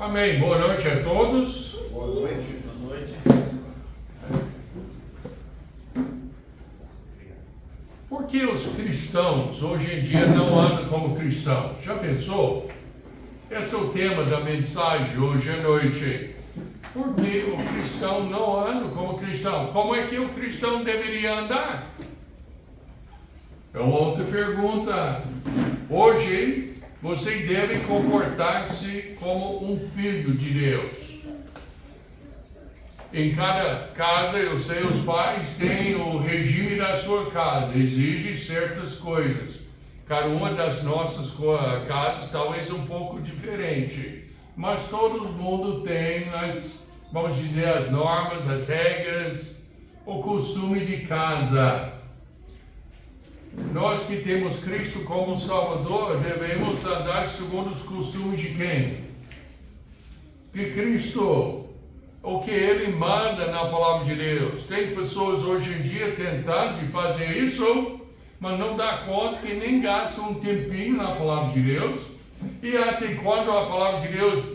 Amém. Boa noite a todos. Boa noite. Boa noite. Por que os cristãos hoje em dia não andam como cristãos? Já pensou? Esse é o tema da mensagem hoje à noite. Por que o cristão não anda como cristão? Como é que o cristão deveria andar? É uma outra pergunta. Hoje, você deve comportar-se como um filho de Deus. Em cada casa, eu sei, os pais têm o regime da sua casa, exige certas coisas. Cada uma das nossas casas talvez um pouco diferente, mas todo mundo tem vamos dizer, as normas, as regras, o costume de casa. Nós que temos Cristo como Salvador, devemos andar segundo os costumes de quem? De Cristo. O que Ele manda na Palavra de Deus. Tem pessoas hoje em dia tentando de fazer isso, mas não dá conta que nem gastam um tempinho na Palavra de Deus. E até quando a Palavra de Deus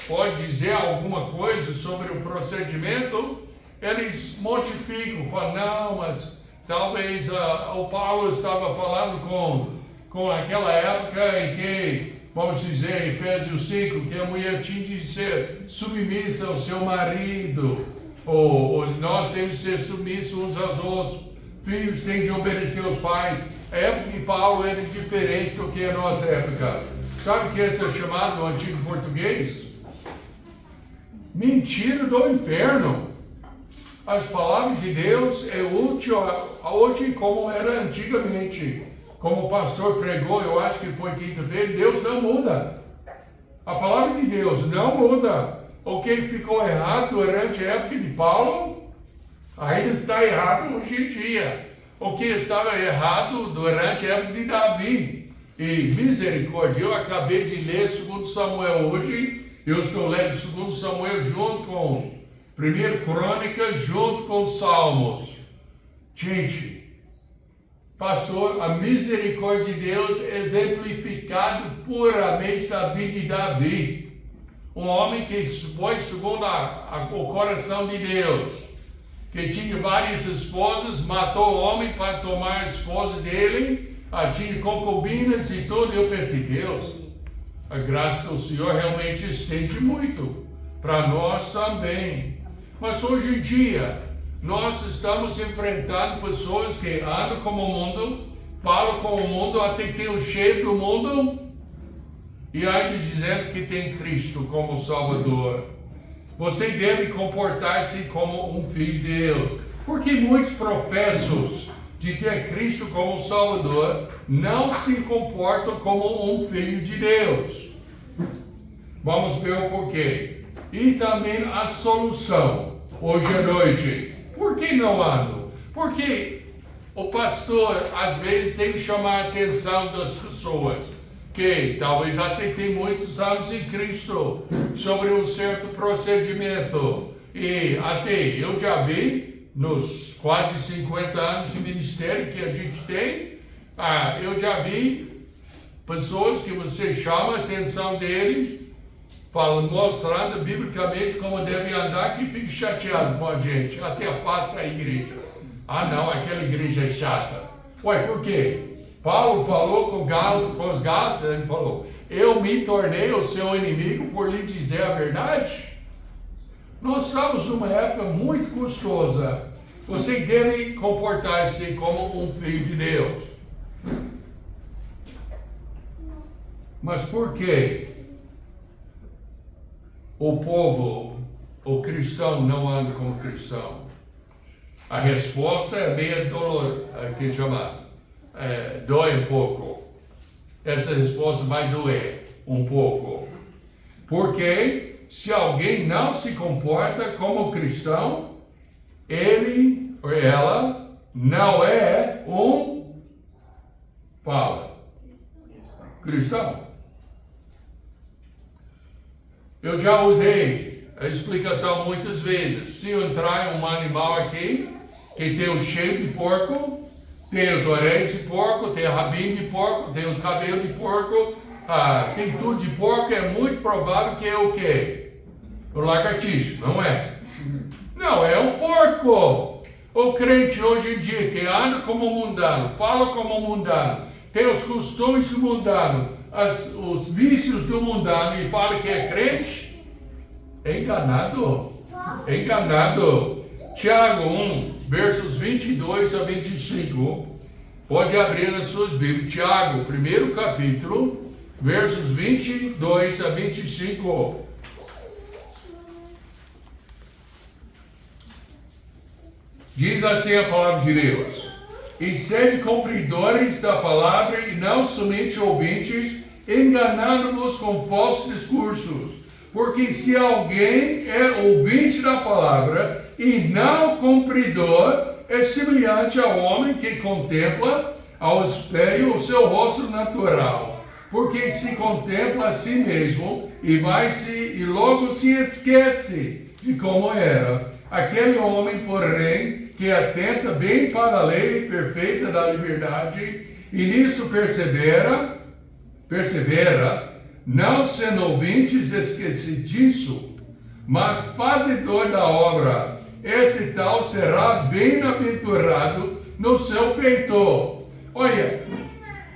pode dizer alguma coisa sobre o procedimento, eles modificam, falam, não, mas talvez o Paulo estava falando com aquela época em que, vamos dizer, Efésios 5, que a mulher tinha de ser submissa ao seu marido, ou nós temos de ser submissos uns aos outros, filhos têm de obedecer aos pais. A época de Paulo era diferente do que a nossa época. Sabe o que esse é chamado no antigo português? Mentira do inferno. As palavras de Deus é útil hoje como era antigamente. Como o pastor pregou, eu acho que foi quinta-feira, Deus não muda. A palavra de Deus não muda. O que ficou errado durante a época de Paulo, ainda está errado hoje em dia. O que estava errado durante a época de Davi. E misericórdia, eu acabei de ler 2 Samuel hoje. Eu estou lendo 2 Samuel junto com 1 Crônicas, junto com Salmos. Gente, pastor, a misericórdia de Deus exemplificado puramente na vida de Davi. Um homem que foi segundo o coração de Deus, que tinha várias esposas, matou o homem para tomar a esposa dele, tinha concubinas e tudo. Eu pensei, Deus, a graça do Senhor realmente estende muito para nós também. Mas hoje em dia, nós estamos enfrentando pessoas que andam como o mundo, falam como o mundo, até que tem o cheiro do mundo, e ainda dizendo que tem Cristo como Salvador. Você deve comportar-se como um filho de Deus. Porque muitos professos de ter Cristo como Salvador não se comportam como um filho de Deus. Vamos ver o porquê. E também a solução, hoje à noite. Por que não andam? Porque o pastor, às vezes, tem que chamar a atenção das pessoas, que talvez até tem muitos anos em Cristo, sobre um certo procedimento. E até eu já vi, nos quase 50 anos de ministério que a gente tem, eu já vi pessoas que você chama a atenção deles, mostrando biblicamente como devem andar, que fica chateado com a gente, até afasta a igreja. Não, aquela igreja é chata. Ué, por quê? Paulo falou com os Gálatas, ele falou, eu me tornei o seu inimigo por lhe dizer a verdade? Nós estamos numa época muito custosa. Você deve comportar-se como um filho de Deus. Mas por quê? O povo, o cristão, não anda como cristão. A resposta é meio dói um pouco. Essa resposta vai doer um pouco. Porque se alguém não se comporta como cristão, ele ou ela não é um cristão. Eu já usei a explicação muitas vezes. Se entrar um animal aqui, que tem o cheiro de porco, tem as orelhas de porco, tem a rabinho de porco, tem os cabelos de porco, tem tudo de porco, é muito provável que é o quê? O lagartixa, não é? Não, é um porco. O crente hoje em dia que anda como mundano, fala como mundano, tem os costumes do mundano, os vícios do mundano e fala que é crente, é enganado. É enganado. Tiago 1, versos 22 a 25. Pode abrir nas suas Bíblias. Tiago, primeiro capítulo, versos 22 a 25. Diz assim a palavra de Deus: e sede cumpridores da palavra e não somente ouvintes, enganando-vos com falsos discursos. Porque se alguém é ouvinte da palavra e não cumpridor, é semelhante ao homem que contempla ao espelho o seu rosto natural. Porque se contempla a si mesmo e logo se esquece de como era. Aquele homem, porém, que atenta bem para a lei perfeita da liberdade e nisso persevera, não sendo ouvintes esquecidiço, mas fazedor da obra, esse tal será bem-aventurado no seu feito. Olha,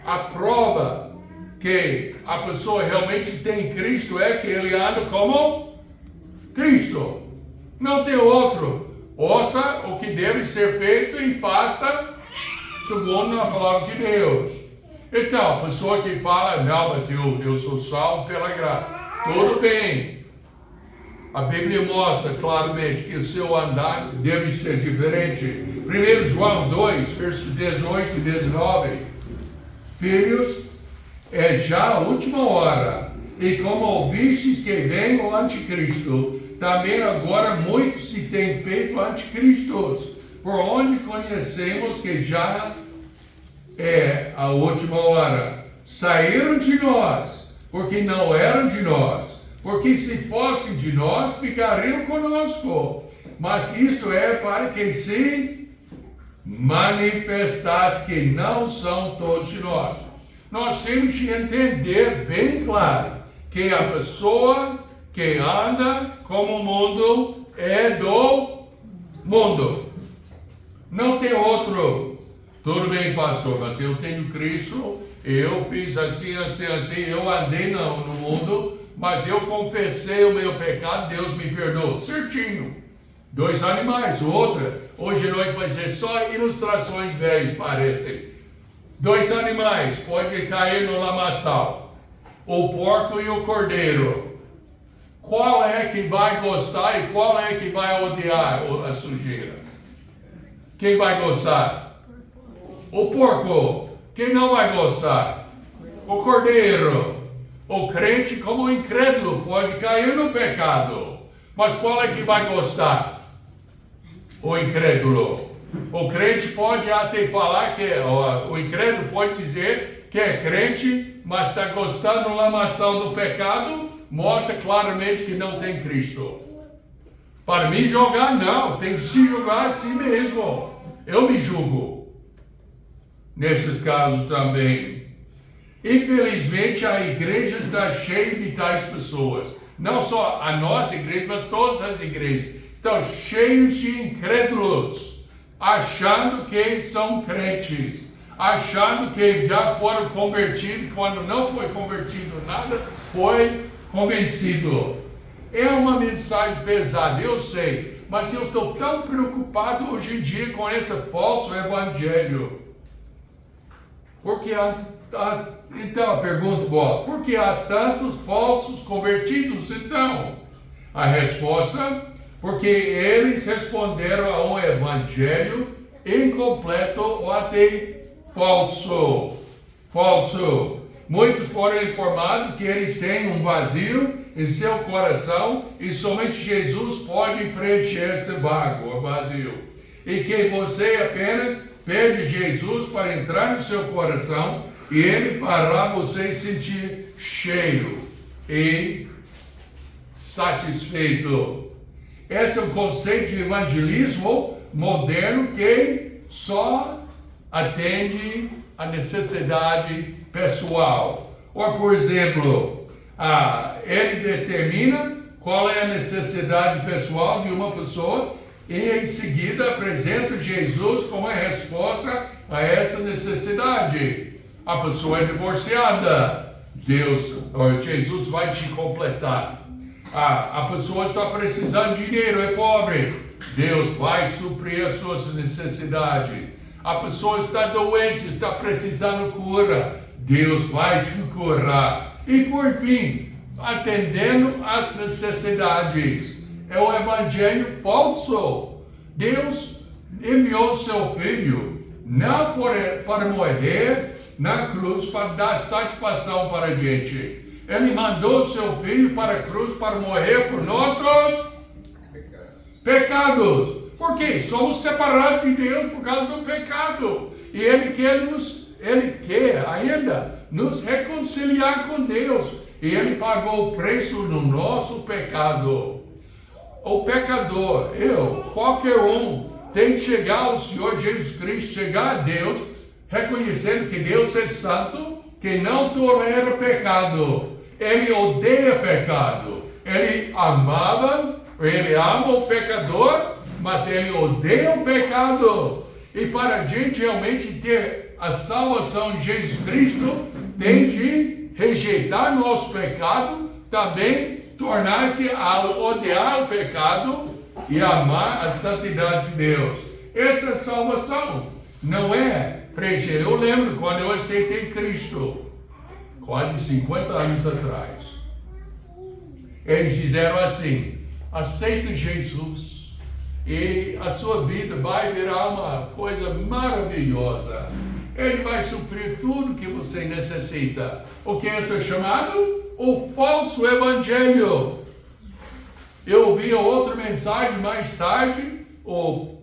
a prova que a pessoa realmente tem Cristo é que ele anda como Cristo. Não tem outro. Ouça o que deve ser feito e faça segundo a palavra de Deus. Então, a pessoa que fala, não, mas eu sou salvo pela graça. Tudo bem. A Bíblia mostra claramente que o seu andar deve ser diferente. 1 João 2, versos 18 e 19. Filhos, é já a última hora. E como ouvistes que vem o anticristo, também agora muitos se têm feito anticristos, por onde conhecemos que já é a última hora. Saíram de nós, porque não eram de nós, porque se fossem de nós, ficariam conosco. Mas isto é para que se manifestasse que não são todos de nós. Nós temos de entender bem claro que a pessoa que anda como o mundo é do mundo. Não tem outro. Tudo bem, pastor, mas eu tenho Cristo, eu fiz assim, eu andei no mundo, mas eu confessei o meu pecado, Deus me perdoou. Certinho. 2 animais, outra. Hoje nós vai ser só ilustrações velhas, parecem. 2 animais, pode cair no lamaçal. O porco e o cordeiro. Qual é que vai gostar e qual é que vai odiar a sujeira? Quem vai gostar? O porco. Quem não vai gostar? O cordeiro. O crente, como o incrédulo, pode cair no pecado. Mas qual é que vai gostar? O incrédulo. O crente pode até falar que o incrédulo pode dizer que é crente, mas está gostando da lamação do pecado, mostra claramente que não tem Cristo. Para me julgar, não, tem que se julgar a si mesmo. Eu me julgo. Nesses casos também. Infelizmente, a igreja está cheia de tais pessoas. Não só a nossa igreja, mas todas as igrejas estão cheias de incrédulos, achando que são crentes, achando que já foram convertidos, quando não foi convertido nada, foi convencido. É uma mensagem pesada, eu sei, mas eu estou tão preocupado hoje em dia com esse falso evangelho. Porque então a pergunta boa, por que há tantos falsos convertidos então? A resposta, porque eles responderam a um evangelho incompleto ou até falso. Muitos foram informados que eles têm um vazio em seu coração e somente Jesus pode preencher esse vazio. E que você apenas pede Jesus para entrar no seu coração e Ele fará você sentir cheio e satisfeito. Esse é um conceito de evangelismo moderno que só atende a necessidade pessoal. Ou, por exemplo, ele determina qual é a necessidade pessoal de uma pessoa e em seguida apresenta Jesus como a resposta a essa necessidade. A pessoa é divorciada, Jesus vai te completar. A pessoa está precisando de dinheiro, é pobre, Deus vai suprir as suas necessidades. A pessoa está doente, está precisando cura, Deus vai te curar. E por fim, atendendo às necessidades. É o evangelho falso. Deus enviou seu filho não para morrer na cruz para dar satisfação para a gente. Ele mandou seu filho para a cruz para morrer por nossos pecados. Por quê? Somos separados de Deus por causa do pecado. E Ele quer ainda nos reconciliar com Deus. E Ele pagou o preço no nosso pecado. O pecador, qualquer um, tem que chegar ao Senhor Jesus Cristo, chegar a Deus, reconhecendo que Deus é santo, que não tolera pecado. Ele odeia pecado. Ele ama o pecador, mas ele odeia o pecado. E para a gente realmente ter a salvação de Jesus Cristo, tem de rejeitar nosso pecado, também tornar-se a odiar o pecado e amar a santidade de Deus. Essa salvação não é preencher. Eu lembro quando eu aceitei Cristo, quase 50 anos atrás. Eles disseram assim: aceita Jesus e a sua vida vai virar uma coisa maravilhosa. Ele vai suprir tudo que você necessita. O que é isso chamado? O falso evangelho. Eu ouvi outra mensagem mais tarde, o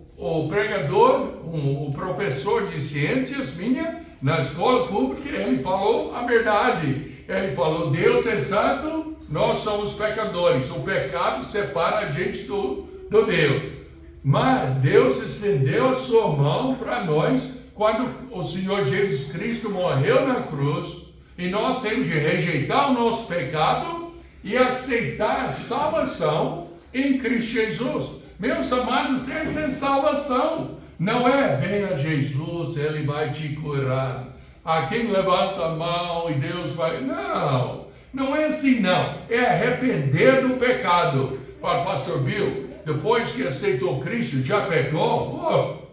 pregador, o professor de ciências minha, na escola pública, ele falou a verdade. Ele falou: Deus é santo, nós somos pecadores. O pecado separa a gente do Deus. Mas Deus estendeu a sua mão para nós quando o Senhor Jesus Cristo morreu na cruz. E nós temos de rejeitar o nosso pecado e aceitar a salvação em Cristo Jesus. Meus amados, essa é salvação. Não é venha Jesus, Ele vai te curar. Quem levanta a mão e Deus vai... Não é assim não. É arrepender do pecado. Para Pastor Bill, depois que aceitou Cristo, já pecou?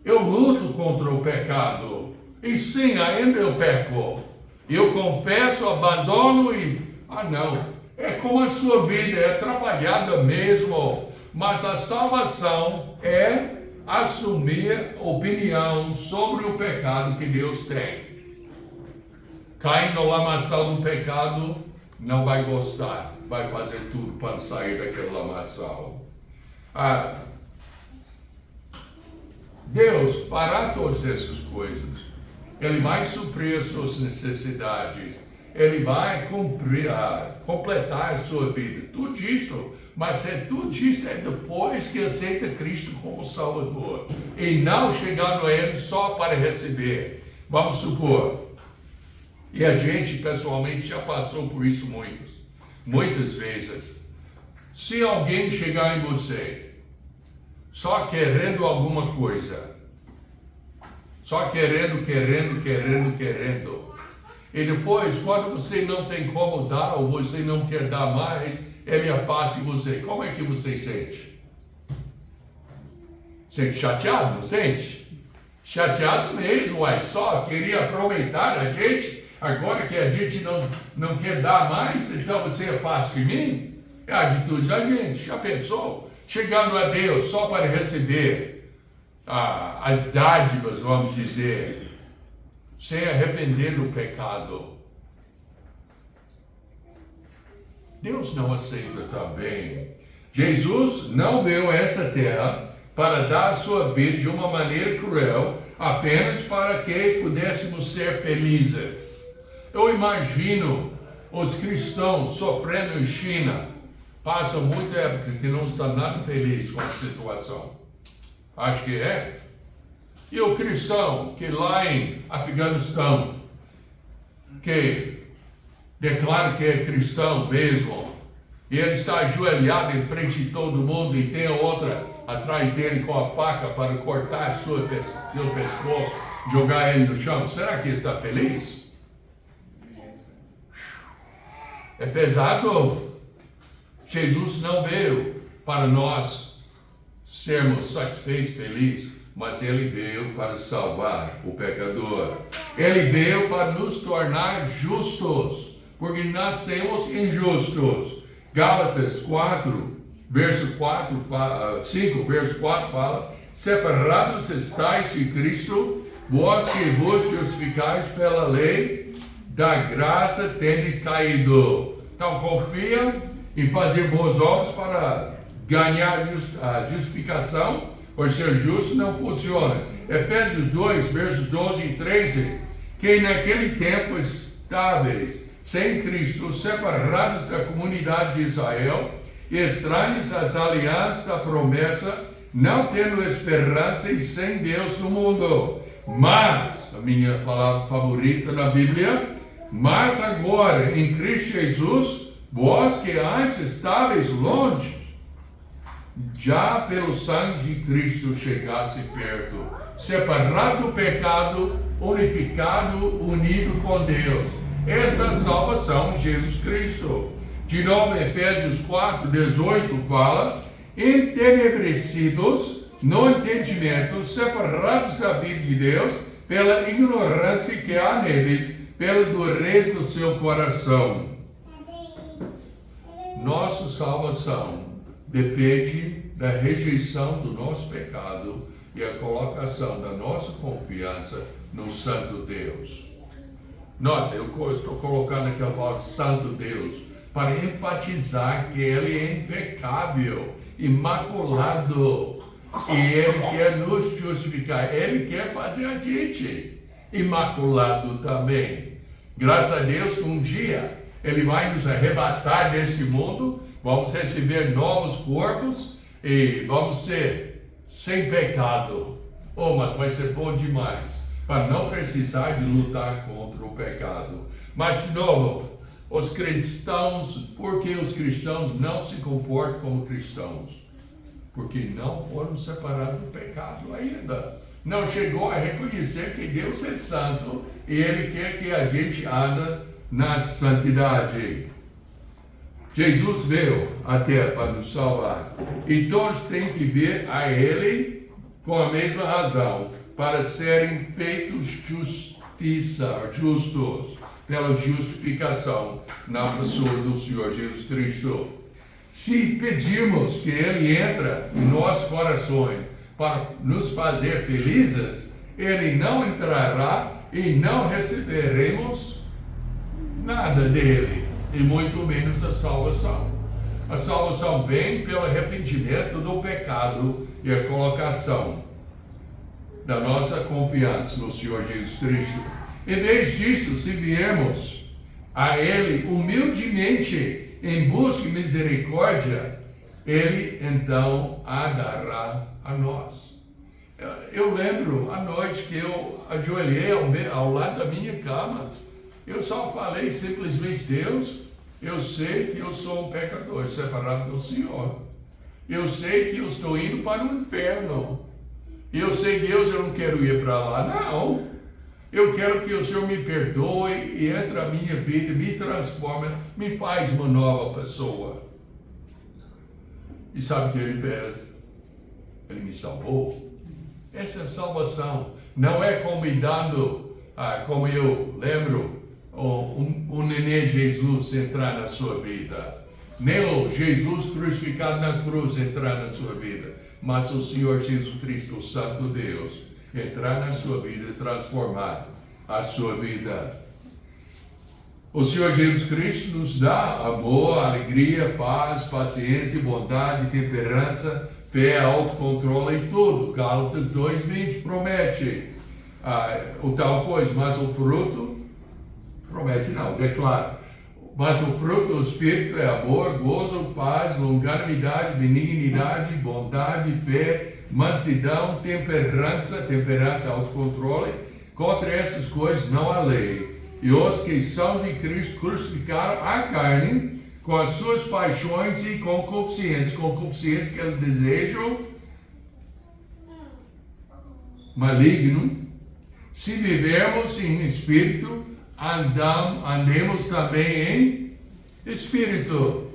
Eu luto contra o pecado. E sim, ainda eu peco. Eu confesso, abandono e... não. É como a sua vida, é atrapalhada mesmo. Mas a salvação é assumir opinião sobre o pecado que Deus tem. Cai no lamaçal do pecado, não vai gostar. Vai fazer tudo para sair daquele lamaçal. Deus fará todas essas coisas. Ele vai suprir as suas necessidades. Ele vai completar a sua vida. Tudo isto, mas tudo isto é depois que aceita Cristo como Salvador. E não chegando a Ele só para receber. Vamos supor. E a gente pessoalmente já passou por isso muitas vezes. Se alguém chegar em você só querendo alguma coisa, só querendo. E depois, quando você não tem como dar, ou você não quer dar mais, ele afasta de você. Como é que você sente? Sente chateado, não sente? Chateado mesmo, só queria aproveitar a gente, agora que a gente não quer dar mais, então você afasta de mim? É a atitude da gente, já pensou? Chegando a Deus só para receber as dádivas, vamos dizer, sem arrepender do pecado. Deus não aceita também. Jesus não veio a essa terra para dar a sua vida de uma maneira cruel, apenas para que pudéssemos ser felizes. Eu imagino os cristãos sofrendo em China, passam muita época que não estão nada felizes com a situação. Acho que é. E o cristão que lá em Afeganistão, que declara que é cristão mesmo, e ele está ajoelhado em frente de todo mundo e tem outra atrás dele com a faca para cortar seu pescoço, jogar ele no chão, será que ele está feliz? É pesado. Jesus não veio para nós sermos satisfeitos, felizes, mas ele veio para salvar o pecador. Ele veio para nos tornar justos, porque nascemos injustos. Gálatas 4, verso 4, 5, verso 4 fala: separados estáis de Cristo, vós que vos justificais pela lei, da graça tendes caído. Então confia em fazer boas obras para ganhar a justificação, por ser justo não funciona. Efésios 2, versos 12 e 13, que naquele tempo estáveis sem Cristo, separados da comunidade de Israel, estranhos às alianças da promessa, não tendo esperança e sem Deus no mundo. Mas, a minha palavra favorita na Bíblia, mas agora em Cristo Jesus, vós que antes estáveis longe, já pelo sangue de Cristo chegasse perto, separado do pecado, unificado, unido com Deus. Esta é a salvação de Jesus Cristo. De novo, Efésios 4, 18 fala: entenebrecidos no entendimento, separados da vida de Deus, pela ignorância que há neles, pela dureza do seu coração. Nossa salvação depende da rejeição do nosso pecado e a colocação da nossa confiança no Santo Deus. Nota, eu estou colocando aqui a palavra Santo Deus para enfatizar que Ele é impecável, imaculado, e Ele quer nos justificar. Ele quer fazer a gente imaculado também. Graças a Deus que um dia Ele vai nos arrebatar desse mundo, vamos receber novos corpos e vamos ser sem pecado. Oh, mas vai ser bom demais, para não precisar de lutar contra o pecado. Mas, de novo, os cristãos, por que os cristãos não se comportam como cristãos? Porque não foram separados do pecado ainda. Não chegou a reconhecer que Deus é santo e Ele quer que a gente ande na santidade. Jesus veio até para nos salvar e todos têm que vir a Ele com a mesma razão, para serem feitos justos, pela justificação na pessoa do Senhor Jesus Cristo. Se pedirmos que Ele entre em nossos corações para nos fazer felizes, Ele não entrará e não receberemos nada dele, e muito menos a salvação. A salvação vem pelo arrependimento do pecado e a colocação da nossa confiança no Senhor Jesus Cristo. Em vez disso, se viermos a Ele humildemente em busca de misericórdia, Ele então a dará a nós. Eu lembro a noite que eu ajoelhei ao lado da minha cama, eu só falei simplesmente: Deus, eu sei que eu sou um pecador separado do Senhor. Eu sei que eu estou indo para o inferno. Eu sei, Deus, eu não quero ir para lá, não. Eu quero que o Senhor me perdoe e entre na minha vida, me transforme, me faz uma nova pessoa. E sabe o que Ele fez? Ele me salvou. Essa é a salvação. Não é como me dando, como eu lembro, um neném Jesus entrar na sua vida. Nem o Jesus crucificado na cruz entrar na sua vida, mas o Senhor Jesus Cristo, o Santo Deus, entrar na sua vida e transformar a sua vida. O Senhor Jesus Cristo nos dá amor, alegria, paz, paciência, bondade, temperança, fé, autocontrole e tudo. Gálatas 2:20 promete o tal coisa, mas o fruto promete não, declara. Mas o fruto do Espírito é amor, gozo, paz, longanimidade, benignidade, bondade, fé, mansidão, temperança, autocontrole. Contra essas coisas não há lei. E os que são de Cristo crucificaram a carne com as suas paixões e concupiscências. Concupiscências que é o desejo maligno. Se vivermos em espírito, andemos também em espírito.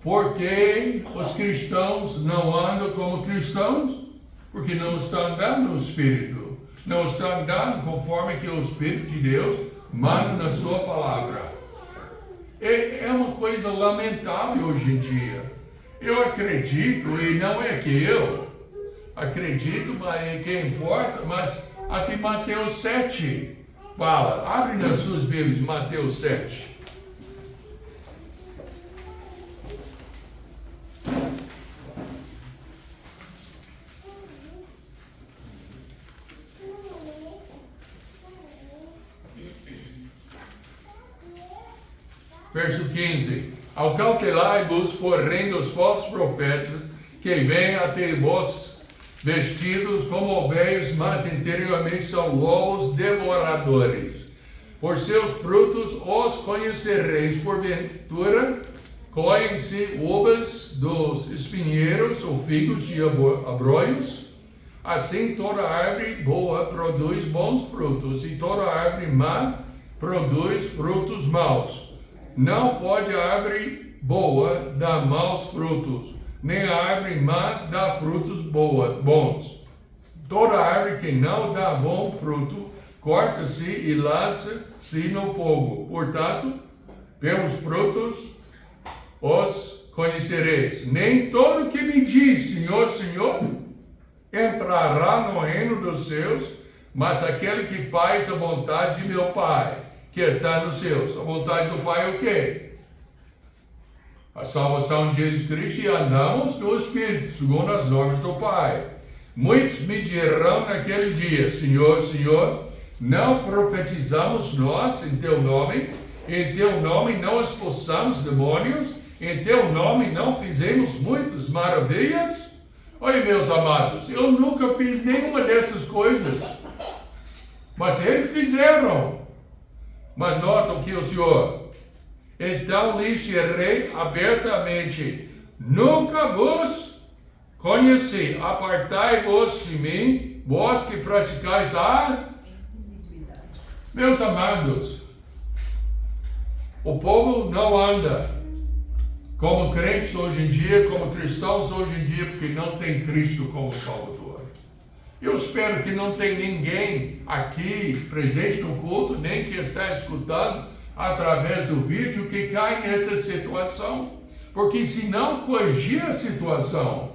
Porque os cristãos não andam como cristãos? Porque não estão andando no espírito. Não estão andando conforme que o Espírito de Deus manda na sua palavra. É uma coisa lamentável hoje em dia. Eu acredito, e não é que eu acredito, mas é que importa, mas aqui Mateus 7 fala, abre nas suas Bíblias, Mateus 7. Verso 15. Acautelai-vos, porém, dos falsos profetas, que vêm até vós vestidos como ovelhas, mas interiormente são lobos devoradores. Por seus frutos os conhecereis. Porventura, colhem-se uvas dos espinheiros ou figos de abrolhos? Assim, toda árvore boa produz bons frutos, e toda árvore má produz frutos maus. Não pode a árvore boa dar maus frutos, nem a árvore má dar frutos bons. Toda árvore que não dá bom fruto, corta-se e lança-se no fogo. Portanto, pelos frutos os conhecereis. Nem todo que me diz, Senhor, Senhor, entrará no reino dos céus, mas aquele que faz a vontade de meu Pai, que está nos céus. A vontade do Pai é o quê? A salvação de Jesus Cristo, e andamos no Espírito, segundo as normas do Pai. Muitos me dirão naquele dia, Senhor, Senhor, não profetizamos nós em teu nome não expulsamos demônios, em teu nome não fizemos muitas maravilhas? Olha, meus amados, eu nunca fiz nenhuma dessas coisas, mas eles fizeram. Mas notam que o Senhor, então lhes direi abertamente, nunca vos conheci, apartai-vos de mim, vós que praticais a... Meus amados, o povo não anda como crentes hoje em dia, como cristãos hoje em dia, porque não tem Cristo como Salvador. Eu espero que não tenha ninguém aqui presente no culto, nem que está escutando através do vídeo, que cai nessa situação. Porque se não corrigir a situação,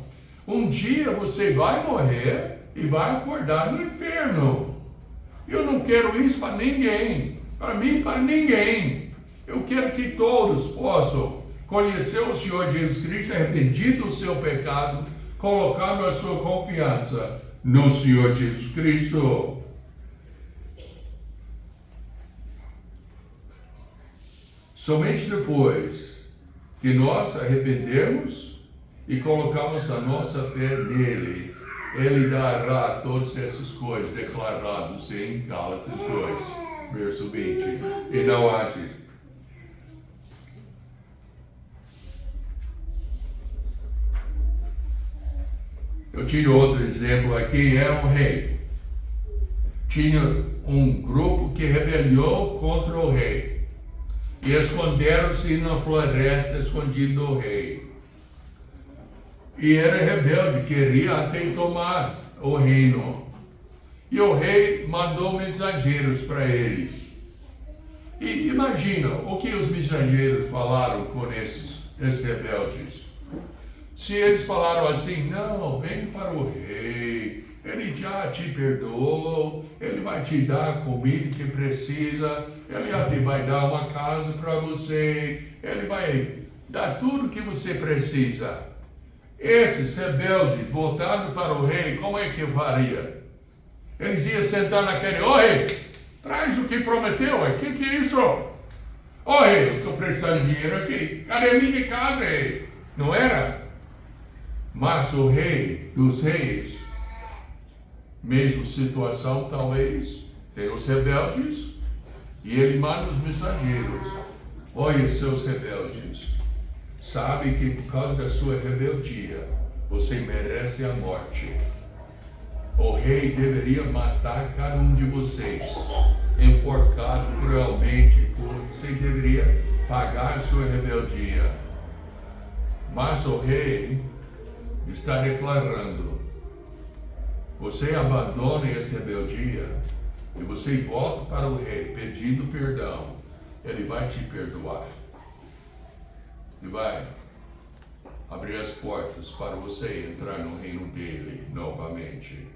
um dia você vai morrer e vai acordar no inferno. Eu não quero isso para ninguém, para mim, para ninguém. Eu quero que todos possam conhecer o Senhor Jesus Cristo, arrependido do seu pecado, colocando a sua confiança no Senhor Jesus Cristo. Somente depois que nós arrependermos e colocamos a nossa fé nele, ele dará todas essas coisas declaradas em Gálatas 2, verso 20, e não antes. Eu tinha outro exemplo aqui, era um rei. Tinha um grupo que rebeliou contra o rei. E esconderam-se na floresta, escondido do rei. E era rebelde, queria até tomar o reino. E o rei mandou mensageiros para eles. E imagina o que os mensageiros falaram com esses rebeldes. Se eles falaram assim, não, vem para o rei, ele já te perdoou, ele vai te dar a comida que precisa, ele até vai dar uma casa para você, ele vai dar tudo que você precisa. Esses rebeldes, voltando para o rei, como é que faria? Eles iam sentar naquele, ô rei, traz o que prometeu, o que é isso? Ô rei, eu estou precisando de dinheiro aqui, cadê minha casa, rei? Não era? Mas o rei dos reis, mesma situação talvez, tem os rebeldes, E ele manda os mensageiros. Olha, seus rebeldes, sabe que por causa da sua rebeldia, você merece a morte. O rei deveria matar cada um de vocês, enforcado cruelmente. Você deveria pagar a sua rebeldia. Mas o rei está declarando: você abandona essa rebeldia e você volta para o rei pedindo perdão. Ele vai te perdoar. E vai abrir as portas para você entrar no reino dele novamente.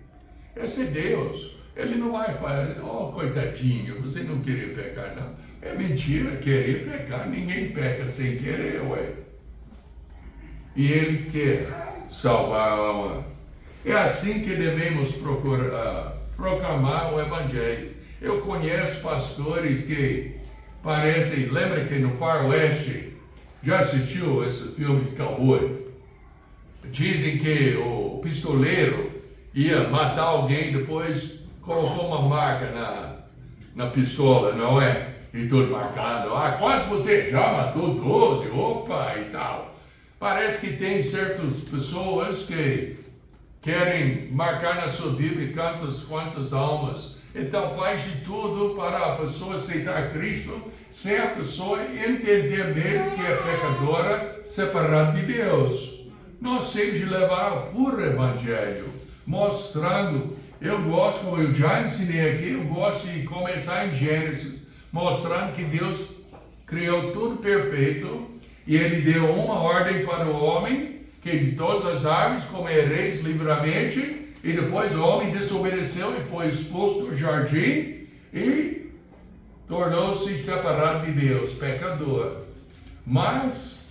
Esse é Deus. Ele não vai falar, oh, coitadinho, você não queria pecar, não. É mentira, querer pecar. Ninguém peca sem querer, ué. E ele quer salvar a alma. É assim que devemos proclamar o Evangelho. Eu conheço pastores que parecem, lembra que no Faroeste, já assistiu esse filme de cowboy? Dizem que o pistoleiro ia matar alguém, depois colocou uma marca na pistola, não é? E tudo marcado. Ah, quanto você já matou? 12, opa, e tal. Parece que tem certas pessoas que querem marcar na sua Bíblia quantas almas. Então faz de tudo para a pessoa aceitar Cristo, sem a pessoa entender mesmo que é pecadora, separada de Deus. Nós temos de levar o puro Evangelho, mostrando. Eu gosto, como eu já ensinei aqui, eu gosto de começar em Gênesis, mostrando que Deus criou tudo perfeito e Ele deu uma ordem para o homem, que de todas as árvores comereis livremente, e depois o homem desobedeceu e foi expulso do jardim e tornou-se separado de Deus, pecador. Mas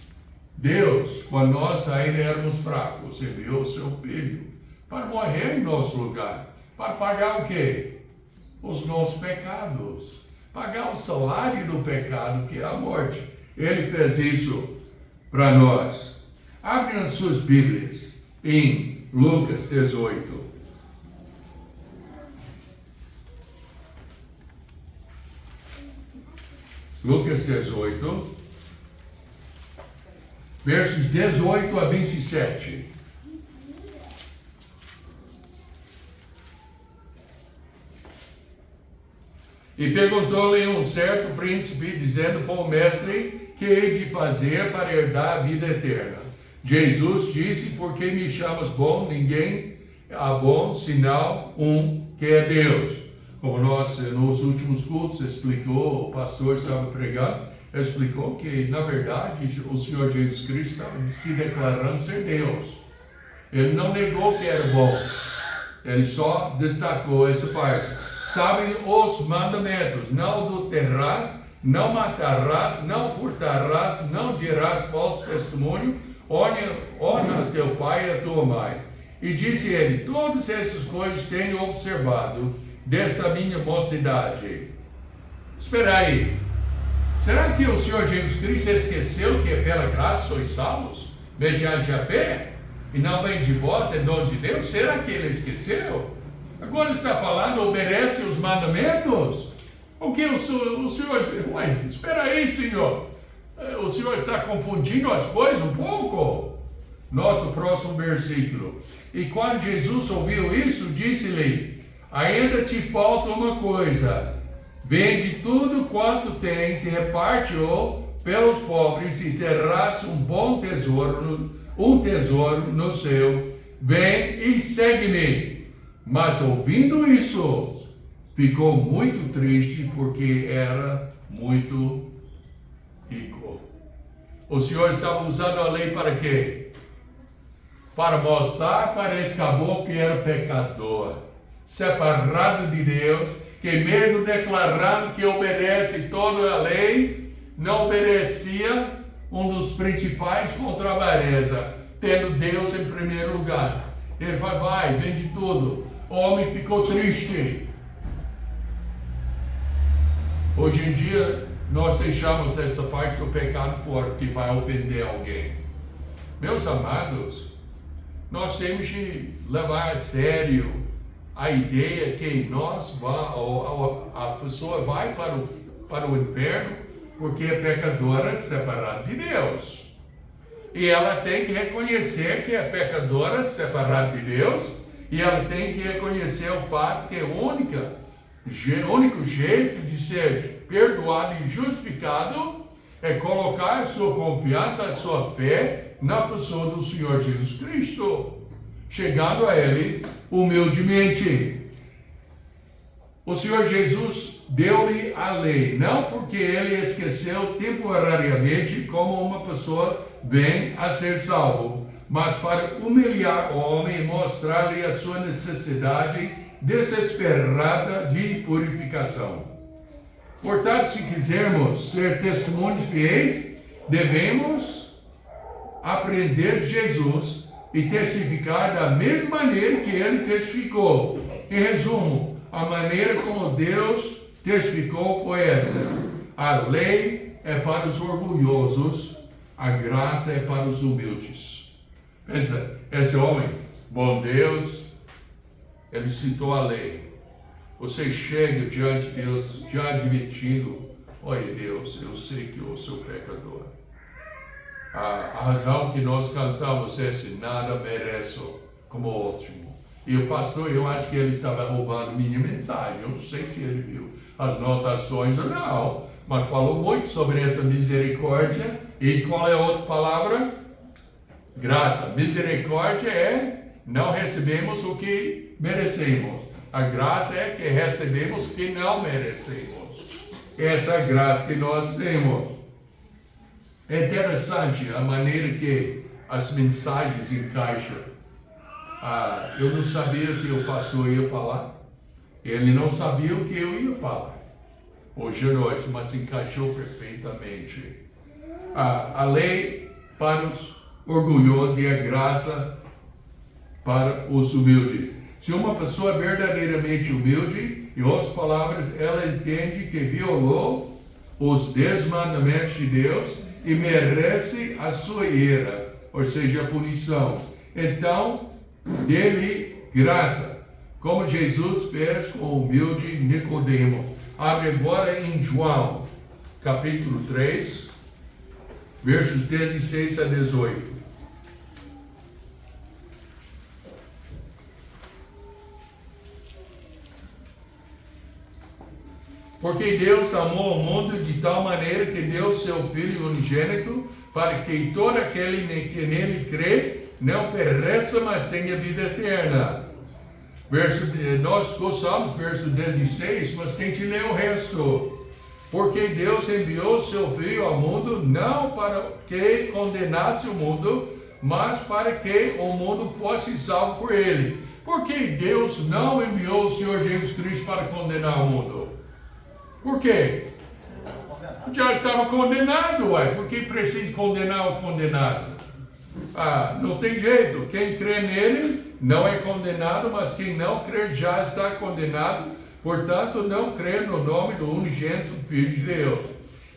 Deus, quando nós ainda éramos fracos, enviou o seu Filho para morrer em nosso lugar. Para pagar o quê? Os nossos pecados. Pagar o salário do pecado, que é a morte. Ele fez isso para nós. Abre as suas Bíblias em Lucas 18. Lucas 18, versos 18 a 27. E perguntou-lhe um certo príncipe, dizendo para o mestre, que hei de fazer para herdar a vida eterna? Jesus disse, por que me chamas bom? Ninguém há bom, senão um, que é Deus. Como nós, nos últimos cultos, explicou, o pastor estava pregando, explicou que, na verdade, o Senhor Jesus Cristo estava se declarando ser Deus. Ele não negou que era bom, ele só destacou essa parte. Sabem os mandamentos: não adulterarás, não matarás, não furtarás, não dirás falso testemunho, honra teu pai e a tua mãe. E disse ele, todas essas coisas tenho observado desta minha mocidade. Espera aí, será que o Senhor Jesus Cristo esqueceu que é pela graça sois salvos, mediante a fé, e não vem de vós, é dom de Deus? Será que ele esqueceu? Agora ele está falando, obedece os mandamentos? O que o Senhor... Ué, espera aí, Senhor. O Senhor está confundindo as coisas um pouco? Nota o próximo versículo. E quando Jesus ouviu isso, disse-lhe, ainda te falta uma coisa. Vende tudo quanto tens e reparte-o pelos pobres e terás um bom tesouro, no céu. Vem e segue-me. Mas ouvindo isso, ficou muito triste porque era muito rico. O Senhor estava usando a lei para quê? Para mostrar para esse caboclo que era pecador, separado de Deus, que mesmo declarando que obedece toda a lei, não obedecia um dos principais contra a avareza, tendo Deus em primeiro lugar. Ele vai, vende tudo. O homem ficou triste. Hoje em dia, nós deixamos essa parte do pecado fora, que vai ofender alguém. Meus amados, nós temos de levar a sério a ideia que a pessoa vai para para o inferno, porque é pecadora separada de Deus. E ela tem que reconhecer que é pecadora separada de Deus, e ela tem que reconhecer o fato que o único jeito de ser perdoado e justificado é colocar a sua confiança, a sua fé na pessoa do Senhor Jesus Cristo, chegando a Ele humildemente. O Senhor Jesus deu-lhe a lei, não porque Ele esqueceu temporariamente como uma pessoa vem a ser salvo, mas para humilhar o homem e mostrar-lhe a sua necessidade desesperada de purificação. Portanto, se quisermos ser testemunhos fiéis, devemos aprender de Jesus e testificar da mesma maneira que Ele testificou. Em resumo, a maneira como Deus testificou foi essa: a lei é para os orgulhosos, a graça é para os humildes. Pensa, esse homem, bom Deus, ele citou a lei. Você chega diante de Deus já admitindo: olha Deus, eu sei que eu sou pecador. A razão que nós cantamos é assim: nada mereço como ótimo. E o pastor, eu acho que ele estava roubando minha mensagem. Eu não sei se ele viu as notações ou não, mas falou muito sobre essa misericórdia. E qual é a outra palavra? Graça. Misericórdia é não recebemos o que merecemos. A graça é que recebemos o que não merecemos. Essa é a graça que nós temos. É interessante a maneira que as mensagens encaixam. Eu não sabia o que o pastor ia falar. Ele não sabia o que eu ia falar hoje à noite, mas encaixou perfeitamente. A lei para os orgulhosos e a graça para os humildes. Se uma pessoa é verdadeiramente humilde, em outras palavras, ela entende que violou os 10 mandamentos de Deus e merece a sua ira, ou seja, a punição. Então, dê-lhe graça, como Jesus fez com o humilde Nicodemo. Abre agora em João, capítulo 3, versos 16 a 18. Porque Deus amou o mundo de tal maneira que deu seu Filho unigênito, para que todo aquele que nele crê não pereça, mas tenha vida eterna. Nós gostamos verso 16, mas tem que ler o resto. Porque Deus enviou seu Filho ao mundo, não para que condenasse o mundo, mas para que o mundo fosse salvo por ele. Porque Deus não enviou o Senhor Jesus Cristo para condenar o mundo? Por quê? Já estava condenado, uai. Por que precisa condenar o condenado? Não tem jeito. Quem crê nele não é condenado, mas quem não crê já está condenado. Portanto, não crê no nome do unigênito Filho de Deus.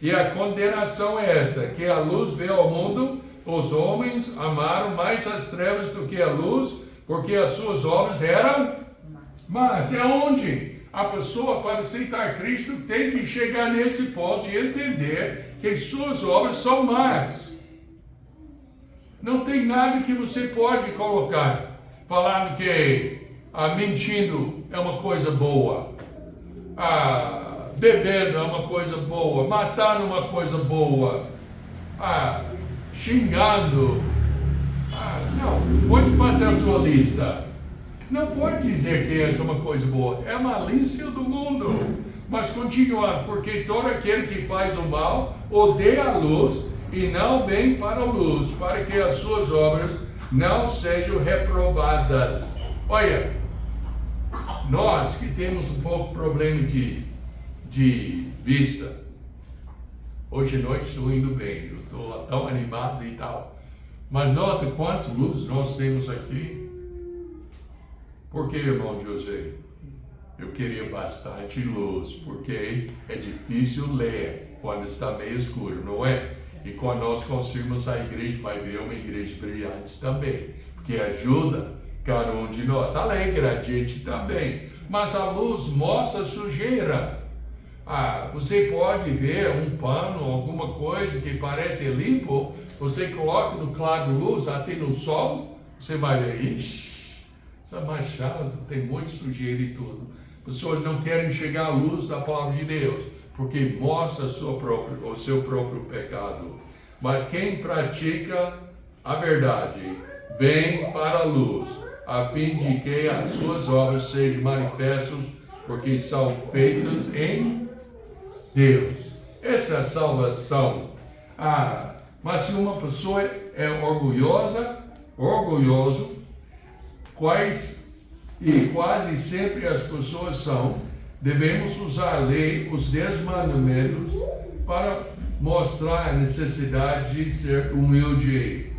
E a condenação é essa: que a luz veio ao mundo, os homens amaram mais as trevas do que a luz, porque as suas obras eram más. É onde? A pessoa, para aceitar Cristo, tem que chegar nesse ponto e entender que suas obras são más. Não tem nada que você pode colocar, falando que mentindo é uma coisa boa, bebendo é uma coisa boa, matando é uma coisa boa, xingando. Não, pode fazer a sua lista. Não pode dizer que essa é uma coisa boa. É a malícia do mundo. Mas continuando, porque todo aquele que faz o mal odeia a luz e não vem para a luz, para que as suas obras não sejam reprovadas. Olha, nós que temos um pouco problema de vista, hoje à noite estou indo bem, eu estou tão animado e tal. Mas nota quantas luzes nós temos aqui. Por que, irmão José? Eu queria bastante luz, porque é difícil ler quando está meio escuro, não é? E quando nós conseguimos a igreja, vai ver uma igreja brilhante também, porque ajuda cada um de nós, alegra a gente também. Mas a luz mostra a sujeira. Você pode ver um pano, alguma coisa que parece limpo, você coloca no claro de luz, até no sol, você vai ver, ixi, essa machado tem muito sujeira e tudo. Pessoas não querem chegar à luz da palavra de Deus, porque mostra o seu próprio pecado. Mas quem pratica a verdade, vem para a luz, a fim de que as suas obras sejam manifestas, porque são feitas em Deus. Essa é a salvação. Mas se uma pessoa é orgulhoso, quase sempre as pessoas são, devemos usar a lei, os 10 mandamentos, para mostrar a necessidade de ser humilde.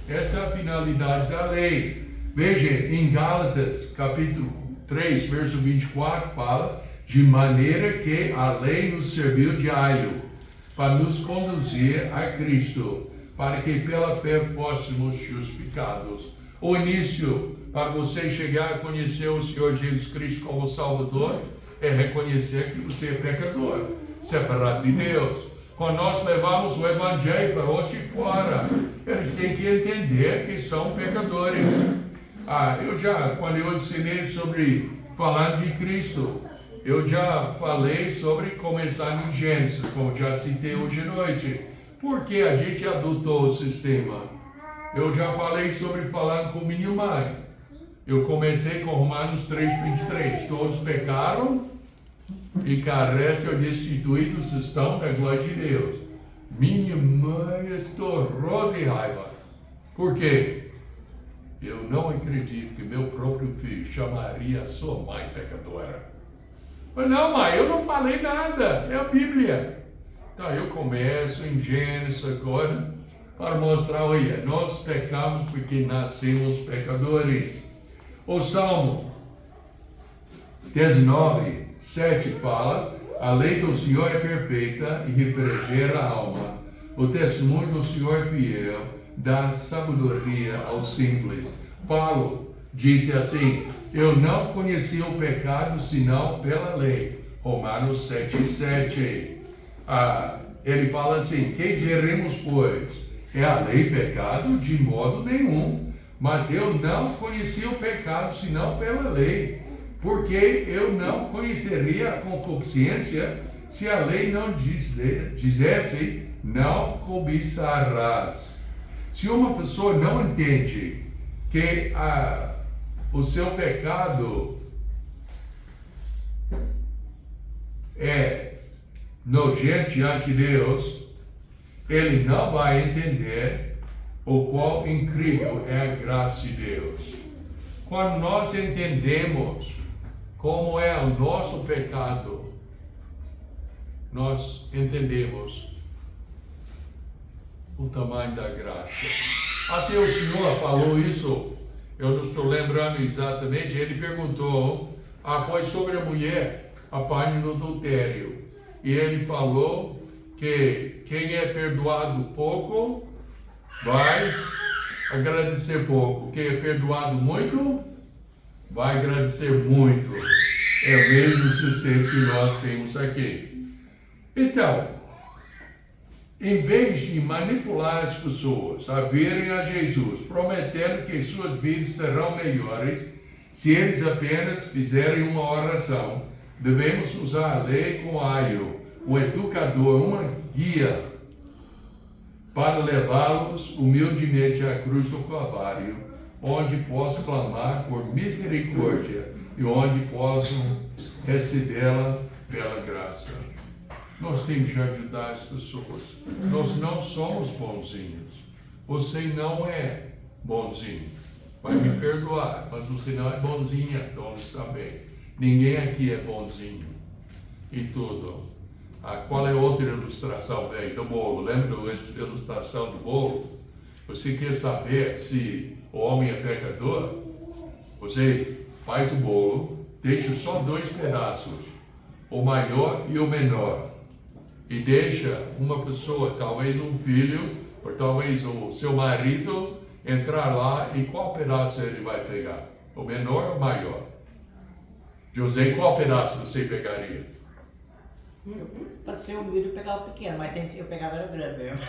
Essa é a finalidade da lei. Veja, em Gálatas, capítulo 3, verso 24, fala: de maneira que a lei nos serviu de aio, para nos conduzir a Cristo, para que pela fé fôssemos justificados. O início, para você chegar a conhecer o Senhor Jesus Cristo como Salvador, é reconhecer que você é pecador, separado de Deus. Quando nós levamos o Evangelho para os de fora, eles têm que entender que são pecadores. Quando eu ensinei sobre falando de Cristo, eu já falei sobre começar em Gênesis, como já citei hoje à noite. Porque a gente adotou o sistema. Eu já falei sobre falando com minha mãe. Eu comecei com Romanos 3:23. Todos pecaram e carecem destituídos estão da glória de Deus. Minha mãe estourou de raiva. Por quê? Eu não acredito que meu próprio filho chamaria a sua mãe pecadora. Mas não, mãe, eu não falei nada, é a Bíblia. Então eu começo em Gênesis agora para mostrar, olha, nós pecamos porque nascemos pecadores. O Salmo 19:7 fala: a lei do Senhor é perfeita e refrigera a alma. O testemunho do Senhor é fiel, dá sabedoria aos simples. Paulo disse assim: eu não conheci o pecado senão pela lei. Romanos 7:7. Ele fala assim: que diremos, pois? É a lei pecado? De modo nenhum. Mas eu não conheci o pecado senão pela lei. Porque eu não conheceria a concupiscência se a lei não dissesse: não cobiçarás. Se uma pessoa não entende que o seu pecado é nojento diante de Deus, ele não vai entender o quão incrível é a graça de Deus. Quando nós entendemos como é o nosso pecado, nós entendemos o tamanho da graça. Até o Senhor falou isso, eu não estou lembrando exatamente, ele perguntou, foi sobre a mulher, a parte do adultério. E ele falou que quem é perdoado pouco, vai agradecer pouco. Quem é perdoado muito, vai agradecer muito. É o mesmo sistema que nós temos aqui. Então, em vez de manipular as pessoas a virem a Jesus, prometendo que suas vidas serão melhores, se eles apenas fizerem uma oração, devemos usar a lei com aio, o educador, uma guia, para levá-los humildemente à cruz do Calvário, onde possam clamar por misericórdia e onde possam recebê-la pela graça. Nós temos que ajudar as pessoas. Nós não somos bonzinhos. Você não é bonzinho. Vai me perdoar, mas você não é bonzinha, onde está bem. Ninguém aqui é bonzinho. E tudo. Qual é outra ilustração, velho? Do bolo. Lembra da ilustração do bolo? Você quer saber se o homem é pecador? Você faz o bolo, deixa só 2 pedaços, o maior e o menor. E deixa uma pessoa, talvez um filho, ou talvez o seu marido, entrar lá e qual pedaço ele vai pegar? O menor ou o maior? José, qual pedaço você pegaria? Para ser humilde eu pegava pequeno, mas eu pegava era grande mesmo.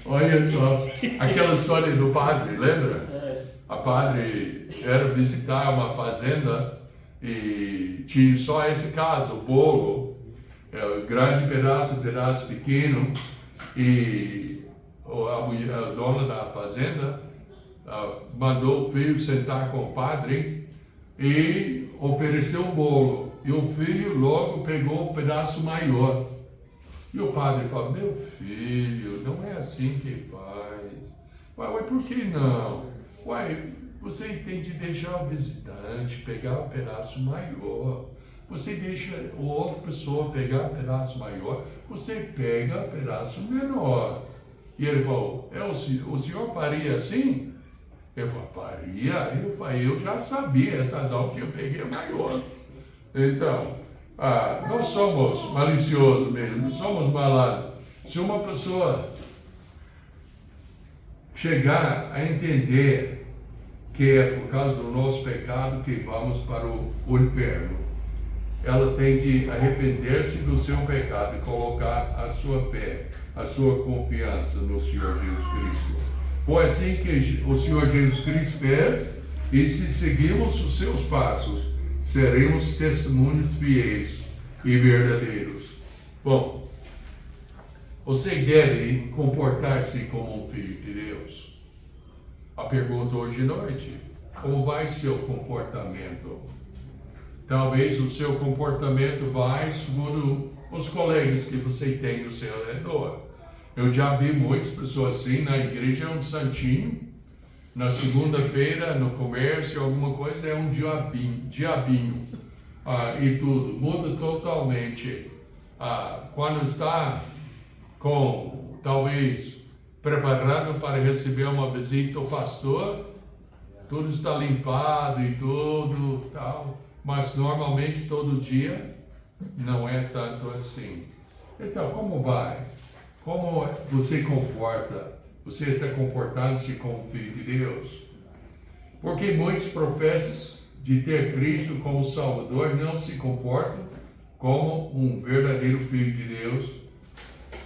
Olha só, aquela história do padre, lembra? A padre era visitar uma fazenda e tinha só esse caso, o bolo, grande pedaço pequeno, e a dona da fazenda mandou o filho sentar com o padre e ofereceu um bolo. E o filho logo pegou um pedaço maior. E o padre falou: meu filho, não é assim que faz. Ué, por que não? Ué, você tem de deixar o visitante pegar um pedaço maior. Você deixa a outra pessoa pegar um pedaço maior, você pega um pedaço menor. E ele falou: o senhor faria assim? Eu falei: faria? Eu já sabia, essas aulas que eu peguei é maior. Então, nós somos maliciosos mesmo, somos malandros. Se uma pessoa chegar a entender que é por causa do nosso pecado que vamos para o inferno, ela tem que arrepender-se do seu pecado e colocar a sua fé, a sua confiança no Senhor Jesus Cristo. Foi assim que o Senhor Jesus Cristo fez, e se seguirmos os seus passos, seremos testemunhos fiéis e verdadeiros. Bom, você deve comportar-se como um filho de Deus. A pergunta hoje à noite: como vai seu comportamento? Talvez o seu comportamento vai segundo os colegas que você tem no seu redor. Eu já vi muitas pessoas assim, na igreja é um santinho, na segunda-feira, no comércio, alguma coisa é um diabinho. E tudo, muda totalmente. Quando está talvez, preparado para receber uma visita do pastor, tudo está limpado e tudo, tal. Mas normalmente todo dia não é tanto assim. Então, como vai? Como você comporta? Você está comportando-se como filho de Deus? Porque muitos professam de ter Cristo como Salvador não se comportam como um verdadeiro filho de Deus.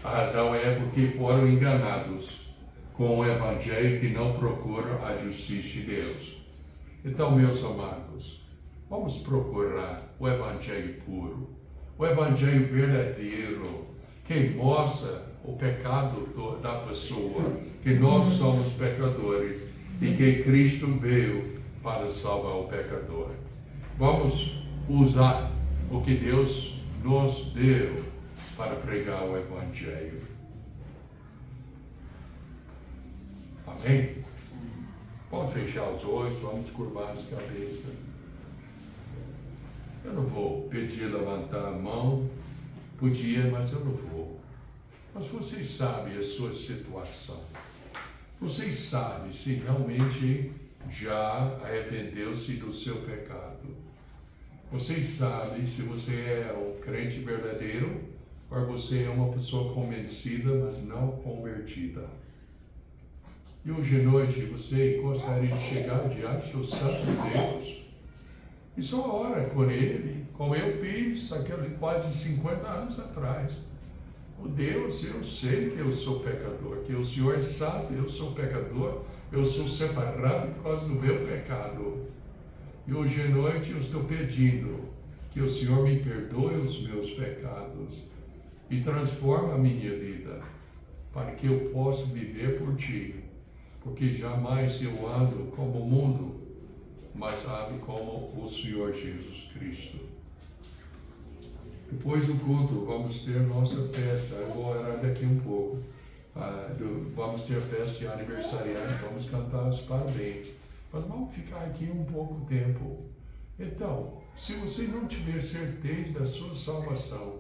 A razão é porque foram enganados com o Evangelho que não procura a justiça de Deus. Então, meus amados, vamos procurar o Evangelho puro, o Evangelho verdadeiro, que mostra o pecado da pessoa, que nós somos pecadores e que Cristo veio para salvar o pecador. Vamos usar o que Deus nos deu para pregar o Evangelho. Amém? Pode fechar os olhos, vamos curvar as cabeças. Eu não vou pedir levantar a mão, podia, mas eu não vou. Mas vocês sabem a sua situação. Vocês sabem se realmente já arrependeu-se do seu pecado. Vocês sabem se você é um crente verdadeiro ou você é uma pessoa convencida, mas não convertida. E hoje à noite você gostaria de chegar diante do Santo Deus e só ora por Ele, como eu fiz aqueles quase 50 anos atrás. Oh Deus, eu sei que eu sou pecador, que o Senhor sabe, eu sou pecador, eu sou separado por causa do meu pecado. E hoje à noite eu estou pedindo que o Senhor me perdoe os meus pecados e transforme a minha vida, para que eu possa viver por Ti, porque jamais eu ando como o mundo, mas ando como o Senhor Jesus Cristo. Depois do culto, vamos ter nossa festa. Eu vou orar daqui um pouco. Vamos ter festa de aniversariante, vamos cantar os parabéns. Mas vamos ficar aqui um pouco tempo. Então, se você não tiver certeza da sua salvação,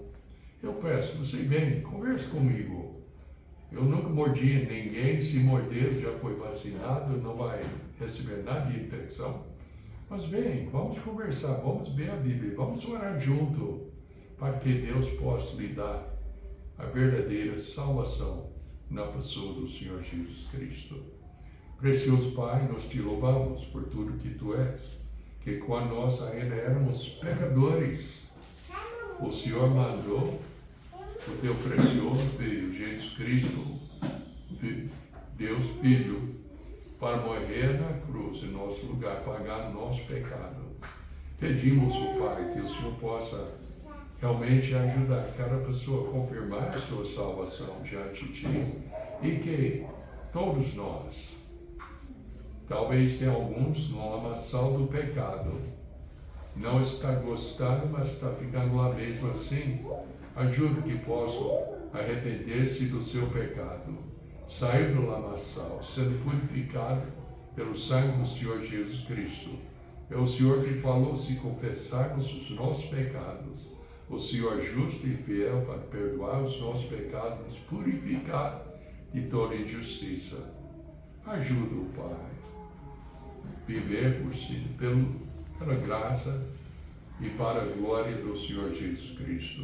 eu peço, você vem, converse comigo. Eu nunca mordi ninguém, se morder já foi vacinado, não vai receber nada de infecção. Mas vem, vamos conversar, vamos ver a Bíblia, vamos orar junto, para que Deus possa lhe dar a verdadeira salvação na pessoa do Senhor Jesus Cristo. Precioso Pai, nós te louvamos por tudo que Tu és, que quando nós ainda éramos pecadores, o Senhor mandou o teu precioso Filho, Jesus Cristo, Deus Filho, para morrer na cruz em nosso lugar, pagar nosso pecado. Pedimos, Pai, que o Senhor possa realmente ajudar cada pessoa a confirmar a sua salvação diante de Ti, e que todos nós, talvez tenha alguns no lamaçal do pecado, não está gostando, mas está ficando lá mesmo assim, ajuda que possam arrepender-se do seu pecado, sair do lamaçal, sendo purificado pelo sangue do Senhor Jesus Cristo. É o Senhor que falou: se confessarmos os nossos pecados, o Senhor é justo e fiel para perdoar os nossos pecados, nos purificar de toda injustiça. Ajuda-o, Pai, viver por si, pela graça e para a glória do Senhor Jesus Cristo,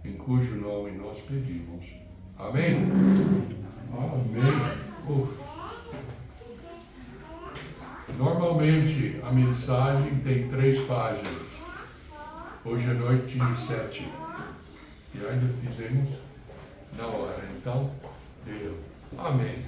em cujo nome nós pedimos. Amém? Amém. Normalmente a mensagem tem 3 páginas. Hoje à noite tinha 7. E ainda fizemos na hora. Então, deu. Amém.